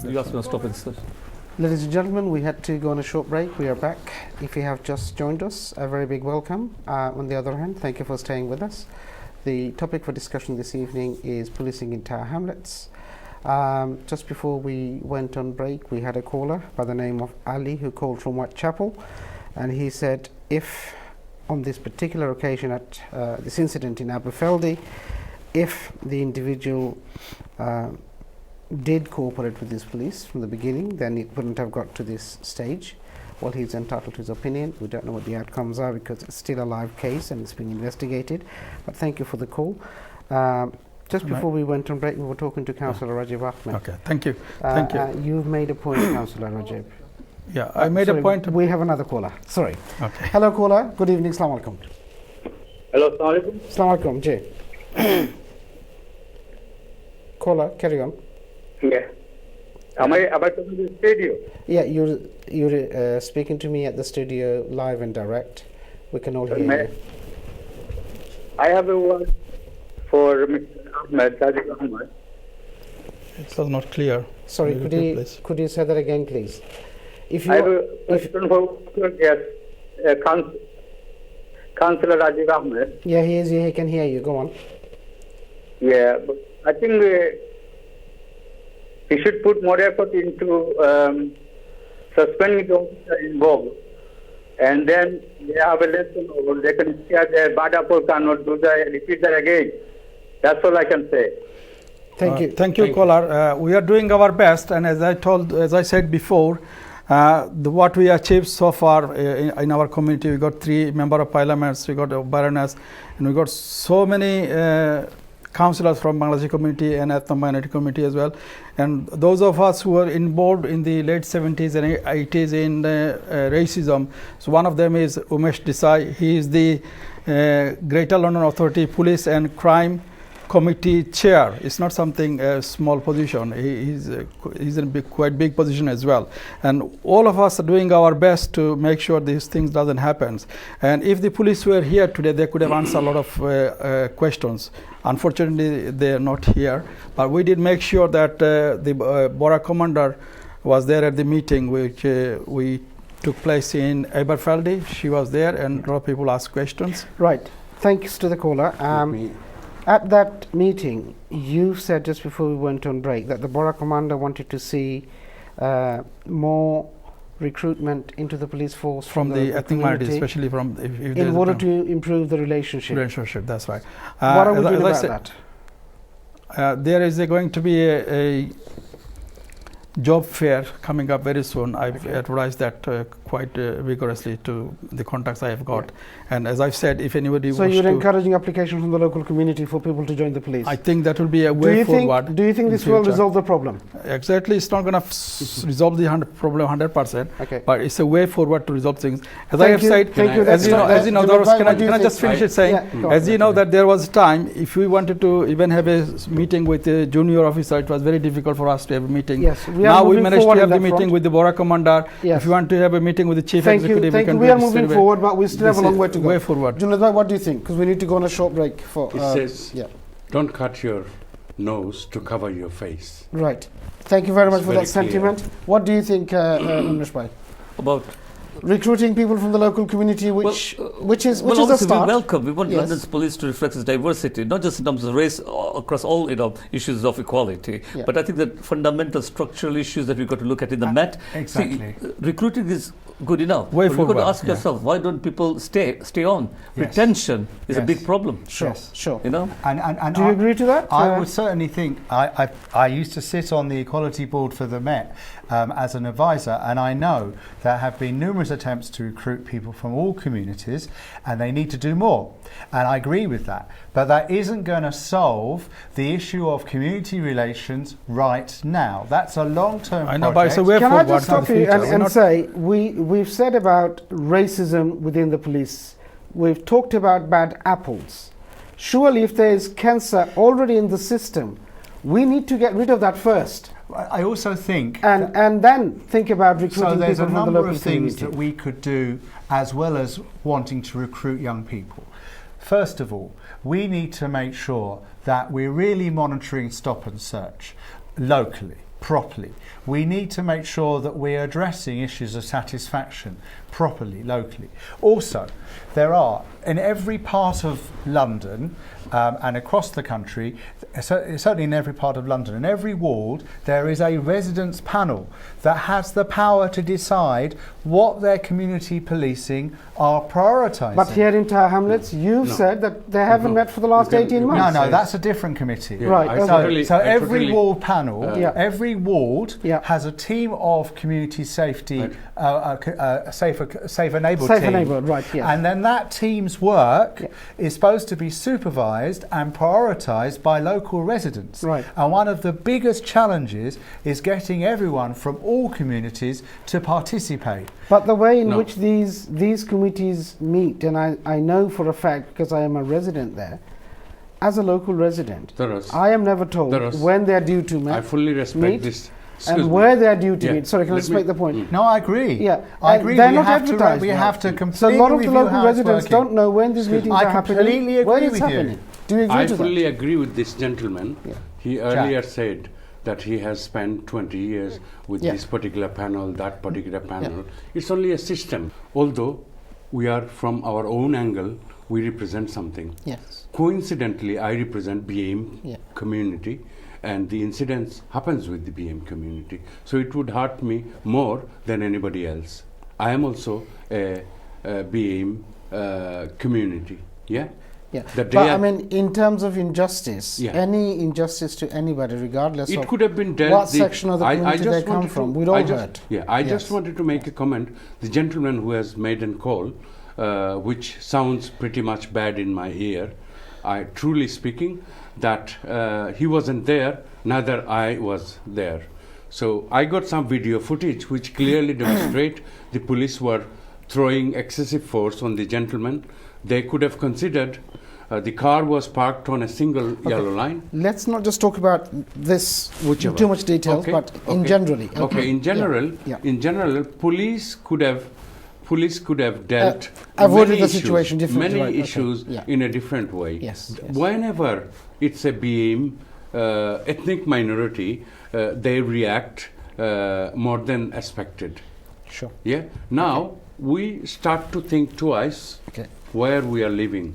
You asked me to stop it, sir. Ladies and gentlemen, we had to go on a short break. We are back. If you have just joined us, a very big welcome. On the other hand, thank you for staying with us. The topic for discussion this evening is policing in Tower Hamlets. Just before we went on break, we had a caller by the name of Ali who called from Whitechapel, and he said if on this particular occasion at this incident in Aberfeldy, if the individual did cooperate with this police from the beginning, then it wouldn't have got to this stage. Well, he's entitled to his opinion. We don't know what the outcomes are because it's still a live case and it's being investigated. But thank you for the call. Just before we went on break, we were talking to Councillor Rajib Ahmed. Okay, thank you. Thank you. You've made a point, Councillor Rajib. Yeah, I made a point. We have another caller. Sorry. Okay. Hello, caller. Good evening. Assalamu alaikum. Hello, assalamu alaikum. Assalamu alaikum. Jay. Caller, carry on. Yeah. Am I about to the studio? Yeah, you're speaking to me at the studio live and direct. We can all hear you. I have a word for Mr. Ahmed, Sadiq Ahmed. It was not clear. Sorry, could you say that again, please? If you I have a question for yes, Councillor Rajib Ahmed. Yeah, he is here. He can hear you. Go on. Yeah, but I think he should put more effort into suspending the officer involved, and then they have a lesson, or they can share their bad apple cannot repeat that again. That's all I can say. Thank you. Thank you, caller. We are doing our best, and as I said before, what we achieved so far in our community, we got 3 member of parliaments, we got a baroness, and we got so many councillors from Bangladeshi community and ethno minority community as well. And those of us who were involved in the late 70s and 80s in racism, so one of them is Umesh Desai. He is the Greater London Authority Police and Crime Committee Chair. It's not something small position. He's in a quite big position as well. And all of us are doing our best to make sure these things doesn't happen. And if the police were here today, they could have answered a lot of questions. Unfortunately, they are not here. But we did make sure that the Bora commander was there at the meeting, which we took place in Aberfeldy. She was there, and a lot of people asked questions. Right. Thanks to the caller. At that meeting, you said just before we went on break that the Bora commander wanted to see more recruitment into the police force from the ethnic minority, especially from if in order to improve the relationship. That's right. What are we doing about that? There is going to be a job fair coming up very soon. I've advertised that quite vigorously to the contacts I have got. And as I've said, if anybody wants to... So you're encouraging applications from the local community for people to join the police? I think that will be a way forward. Do you think this will resolve the problem? Exactly. It's not going to resolve the problem 100%. Okay. But it's a way forward to resolve things. As I have said, as you know, can I just finish it saying, as you know that there was a time, if we wanted to even have a meeting with a junior officer, it was very difficult for us to have a meeting. Yes. Now we managed to have the meeting with the Bora commander. Yes. If you want to have a meeting with the chief executive, thank you. We are moving forward, but we still have a long way to go. Way forward. Junaid, what do you think? Because we need to go on a short break for. It says, don't cut your nose to cover your face. Right. Thank you very much for that sentiment. What do you think, Amrish Bhai? About recruiting people from the local community, which is a start. We welcome. We want London's police to reflect its diversity, not just in terms of race, across all issues of equality. Yeah. But I think that fundamental structural issues that we've got to look at in the Met. Exactly. See, recruiting is good enough. Way but we've got to ask yourself, why don't people stay on? Yes. Retention is a big problem. Sure. And do you agree to that? I would certainly think. I used to sit on the Equality Board for the Met as an advisor, and I know there have been numerous attempts to recruit people from all communities, and they need to do more. And I agree with that. But that isn't going to solve the issue of community relations right now. That's a long-term project. I know, but it's a way Can forward. I just stop you and say, we've said about racism within the police. We've talked about bad apples. Surely if there is cancer already in the system, we need to get rid of that first. I also think... And then think about recruiting people from the local community. So there's a number of things that we could do as well as wanting to recruit young people. First of all, we need to make sure that we're really monitoring stop and search locally. properly. We need to make sure that we're addressing issues of satisfaction properly, locally. Also, there are, in every part of London and across the country, certainly in every part of London, in every ward, there is a residents' panel that has the power to decide what their community policing are prioritising. But here in Tower Hamlets, you've said that they haven't met for the last 18 months. No, that's a different committee. Yeah, right. So every ward panel, every ward Yeah. has a team of community safety, safe enabled Safe team. enabled, right, yes. And then that team's work is supposed to be supervised and prioritised by local residents. Right. And one of the biggest challenges is getting everyone from all communities to participate. But the way in which these committees meet, and I know for a fact because I am a resident there, as a local resident, I am never told when they are due to meet. I fully respect this. And where they are due to meet. Sorry, can I just make the point? No, I agree. Yeah, I agree. They're not advertised. We have to completely So a lot of the review local how it's residents working. don't know when these meetings are happening. I completely agree when it's with happening. you. Do you agree I to fully that? agree with this gentleman. Yeah. He earlier said that he has spent 20 years with this particular panel, that particular panel. It's only a system. Although we are from our own angle, we represent something. Yes. Coincidentally, I represent BAM community, and the incidents happens with the BAM community. So it would hurt me more than anybody else. I am also a BAM community. Yeah. Yeah, but I mean, in terms of injustice, any injustice to anybody, regardless it of could have been dealt what section of the community they come from, we'd all hurt. Yeah, I just wanted to make a comment. The gentleman who has made a call, which sounds pretty much bad in my ear, I truly speaking, that he wasn't there, neither I was there. So I got some video footage which clearly demonstrate the police were throwing excessive force on the gentleman. They could have considered the car was parked on a single yellow line. Let's not just talk about this in too much detail, but in generally. In general, police could have dealt avoided the situation differently. Many issues in a different way. Yes. Whenever it's a BAME ethnic minority, they react more than expected. Sure. Yeah. Now we start to think twice where we are living,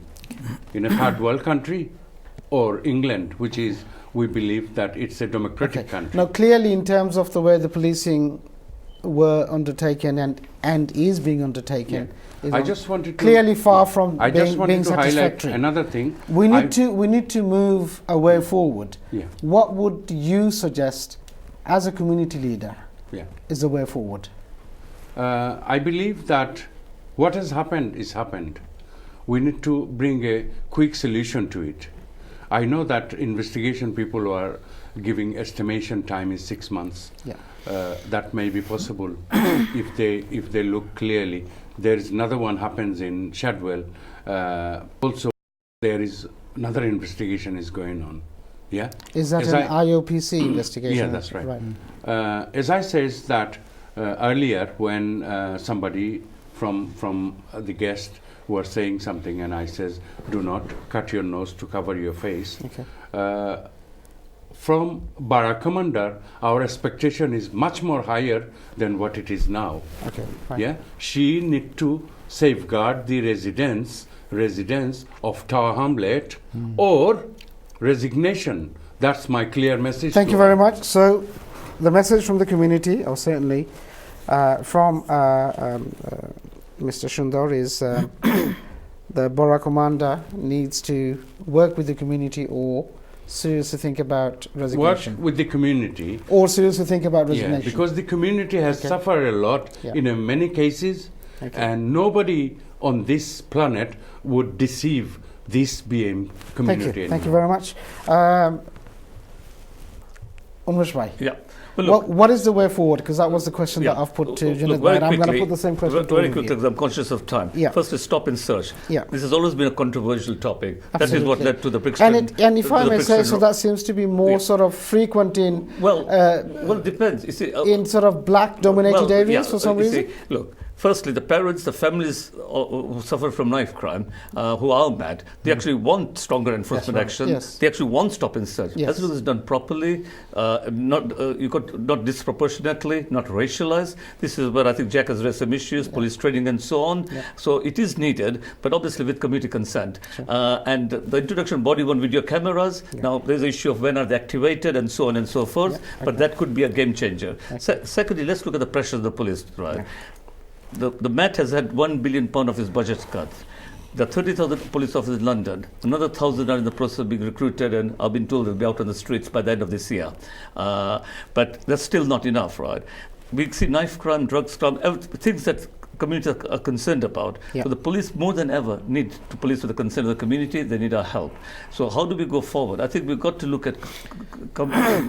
in a third world country or England, which is, we believe that it's a democratic country. Now, clearly, in terms of the way the policing were undertaken and is being undertaken, I just wanted to clearly far from I just wanted being to highlight satisfactory. another thing. We need to move a way forward. Yeah. What would you suggest as a community leader is the way forward? I believe that what has happened is happened. We need to bring a quick solution to it. I know that investigation people are giving estimation time is 6 months. Yeah. That may be possible if they look clearly. There is another one happens in Shadwell. Also, there is another investigation is going on. Yeah. Is that an IOPC investigation? Yeah, that's right. As I says that earlier when somebody from the guest were saying something and I says, do not cut your nose to cover your face. Okay. From Bara Commander, our expectation is much more higher than what it is now. Okay, fine. Yeah, she need to safeguard the residents of Tower Hamlet or resignation. That's my clear message. Thank you very much. So, the message from the community, or certainly from Mr. Shundar, is the Borough Commander needs to work with the community or seriously think about resignation. Work with the community. Or seriously think about resignation. Yeah, because the community has suffered a lot in many cases, and nobody on this planet would deceive this BM community. Thank you very much. Unmesh bhai. Yeah. Well, what is the way forward? Because that was the question that I've put to Junaid bhai. I'm going to put the same question to very quickly, because I'm conscious of time. Yeah. First is stop and search. Yeah. This has always been a controversial topic. Absolutely. That is what led to the Brixton. And if I may say, so that seems to be more sort of frequent in well, it depends. You see, in sort of black-dominated areas for some reason. Look, Firstly, the parents, the families who suffer from knife crime, who are mad, they actually want stronger enforcement action. Yes. They actually want stop and search. Yes. As long as it's done properly, not disproportionately, not racialized. This is where I think Jack has raised some issues, police training and so on. Yeah. So it is needed, but obviously with community consent. Sure. And the introduction of body-worn video cameras, now there's the issue of when are they activated and so on and so forth, but that could be a game changer. Secondly, let's look at the pressure of the police, right? The Met has had £1 billion of its budget cut. There are 30,000 police officers in London. Another 1,000 are in the process of being recruited, and I've been told they'll be out on the streets by the end of this year. But that's still not enough, right? We see knife crime, drugs crime, things that communities are concerned about. Yeah. So the police more than ever need to police with the consent of the community. They need our help. So how do we go forward? I think we've got to look at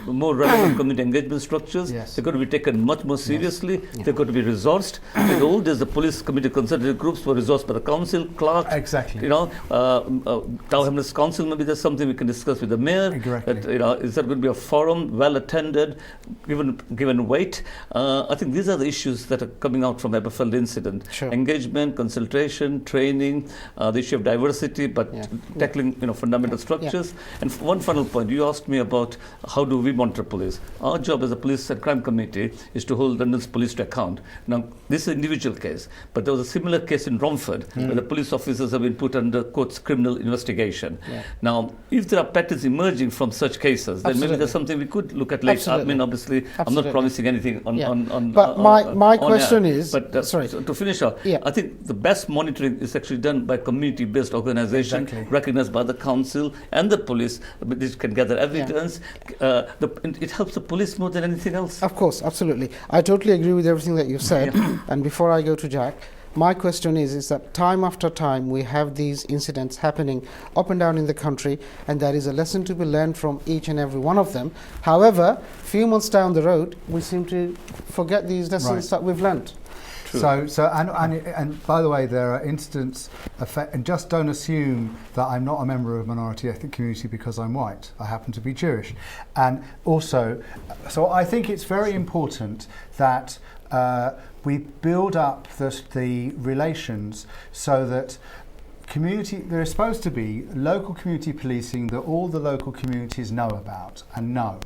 more relevant community engagement structures. Yes. They've got to be taken much more seriously. Yeah. They've got to be resourced. In the old days, the police community consultative groups were resourced by the council, clerk. Exactly. Tower Hamlets Council, maybe there's something we can discuss with the mayor. Exactly. That, is there going to be a forum, well attended, given weight? I think these are the issues that are coming out from Eberfeld incident. Sure. Engagement, consultation, training, the issue of diversity, but tackling fundamental structures. And one final point, you asked me about how do we monitor police. Our job as a police and crime committee is to hold London's police to account. Now, this is an individual case, but there was a similar case in Romford where the police officers have been put under court's criminal investigation. Yeah. Now, if there are patterns emerging from such cases, then maybe there's something we could look at later. Absolutely. I mean, obviously, I'm not promising anything on But my question air. is, But, sorry. so to finish off, Yeah. I think the best monitoring is actually done by community-based organization, Exactly. recognized by the council and the police, which can gather evidence. It helps the police more than anything else. Of course, absolutely. I totally agree with everything that you've said. And before I go to Jack, my question is that time after time we have these incidents happening up and down in the country, and there is a lesson to be learned from each and every one of them. However, few months down the road, we seem to forget these lessons that we've learned. So and by the way, there are incidents, and just don't assume that I'm not a member of a minority ethnic community because I'm white. I happen to be Jewish. And also, so I think it's very important that we build up the relations so that there is supposed to be local community policing that all the local communities know about and know.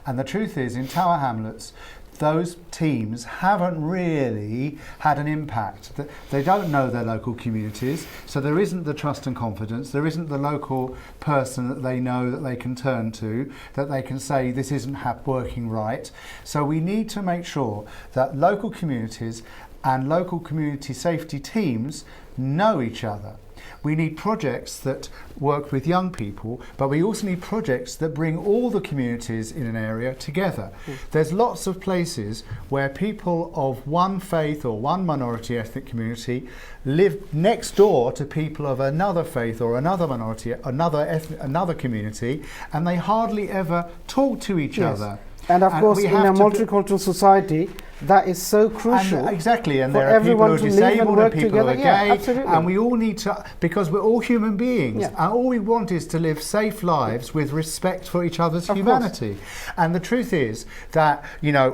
And the truth is, in Tower Hamlets, those teams haven't really had an impact. They don't know their local communities, so there isn't the trust and confidence, there isn't the local person that they know that they can turn to, that they can say this isn't working right. So we need to make sure that local communities and local community safety teams know each other. We need projects that work with young people, but we also need projects that bring all the communities in an area together. There's lots of places where people of one faith or one minority ethnic community live next door to people of another faith or another minority, another community, and they hardly ever talk to each other. And of course, in a multicultural society, that is so crucial. Exactly, and for there are people who are everyone to live and disabled work and people who are together. gay, and we all need to, because we're all human beings, and all we want is to live safe lives with respect for each other's humanity. And the truth is that,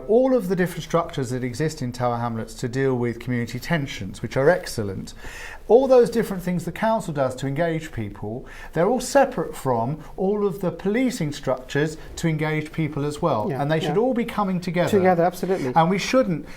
all of the different structures that exist in Tower Hamlets to deal with community tensions, which are excellent, all those different things the council does to engage people, they're all separate from all of the policing structures to engage people as well. And they should all be coming together. Together, absolutely. And we shouldn't.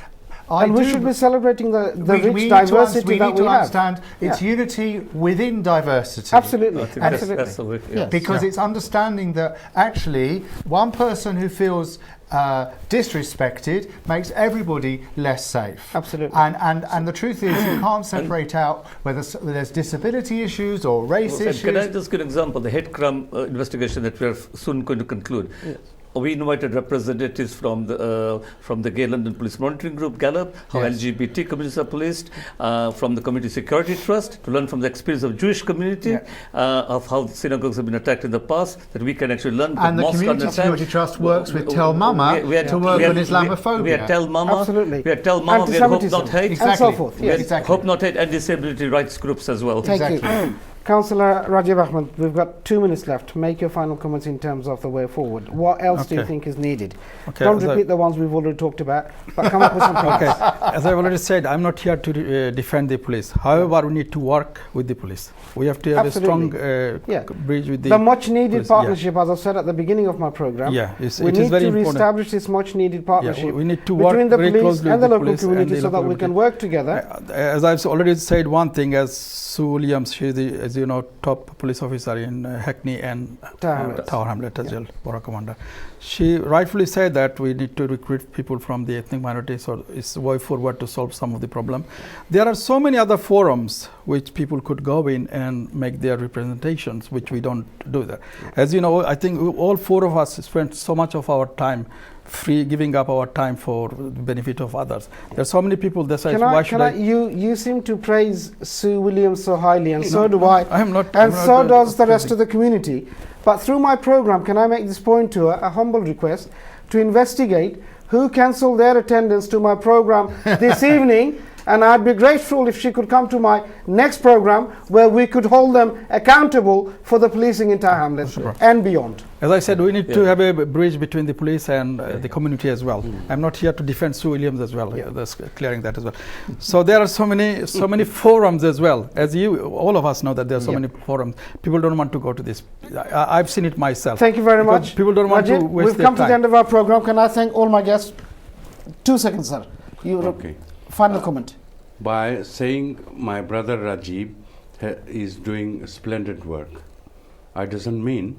We should be celebrating the rich diversity that we have. We need to understand it's unity within diversity. Absolutely. Absolutely. Because it's understanding that actually one person who feels disrespected makes everybody less safe. Absolutely. And the truth is, you can't separate out whether there's disability issues or race issues. Can I just give an example? The hate crime investigation that we are soon going to conclude. Yes. We invited representatives from the Gay London Police Monitoring Group, Gallup, how LGBT communities are policed, from the Community Security Trust, to learn from the experience of Jewish community, of how synagogues have been attacked in the past, that we can actually learn. And the Community Security Trust works with Tell Mama to work on Islamophobia. We had Tell Mama. Absolutely. We had Tell Mama, we had Hope Not Hate. And so forth. We had Hope Not Hate and disability rights groups as well. Thank you. Councillor Rajiv Ahmed, we've got 2 minutes left. Make your final comments in terms of the way forward. What else do you Okay. think is needed? Okay, Don't as I- repeat the ones we've already talked about, but come up with something Okay, else. as I've already said, I'm not here to defend the police. However, we need to work with the police. We have to have Absolutely. a strong Yeah. bridge with The much needed police, yeah. partnership, as I said at the beginning of my program. Yeah, We it need is very to important. re-establish this much needed partnership Yeah, we need to work between the very police closely and with the the local police and community the so that local we can community. work together. As I've already said one thing, as Sue Williams, she's the, as you know, top police officer in Hackney and Tower Hamlets. Tower Hamlet as well, Borough Commander. She rightfully said that we need to recruit people from the ethnic minorities, or it's a way forward to solve some of the problem. There are so many other forums which people could go in and make their representations, which we don't do that. As you know, I think all four of us spend so much of our time giving up our time for the benefit of others. There are so many people that say, why should I? You seem to praise Sue Williams so highly, and so do I. I'm not. And so does the rest of the community. But through my program, can I make this point to her, a humble request, to investigate who cancelled their attendance to my program this evening, and I'd be grateful if she could come to my next program where we could hold them accountable for the policing in Tower Hamlets and beyond. As I said, we need to have a bridge between the police and the community as well. I'm not here to defend Sue Williams as well. That's clearing that as well. So there are so many forums as well. As all of us know that there are so many forums. People don't want to go to this. I've seen it myself. Thank you very Because much. People don't want Majid, to waste we've their come to time. the end of our program. Can I thank all my guests? 2 seconds, sir. Okay. Final comment. By saying my brother Rajiv is doing splendid work, I doesn't mean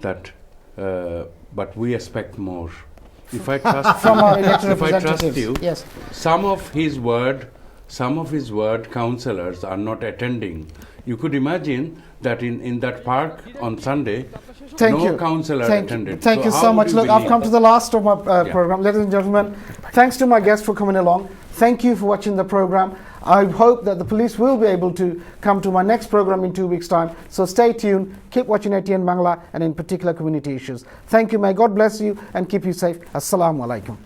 that, but we expect more. If I trust From our elected if I trust representatives. you, Yes. some of his word councillors are not attending. You could imagine that in that park on Sunday, Thank no you. councillor Thank attended. Thank you how so do much. you Look, I've believe? come to the last of my Yeah. program. Ladies and gentlemen, thanks to my guests for coming along. Thank you for watching the program. I hope that the police will be able to come to my next program in 2 weeks' time. So stay tuned. Keep watching ATN Bangla, and in particular community issues. Thank you. May God bless you and keep you safe. Assalamu alaikum.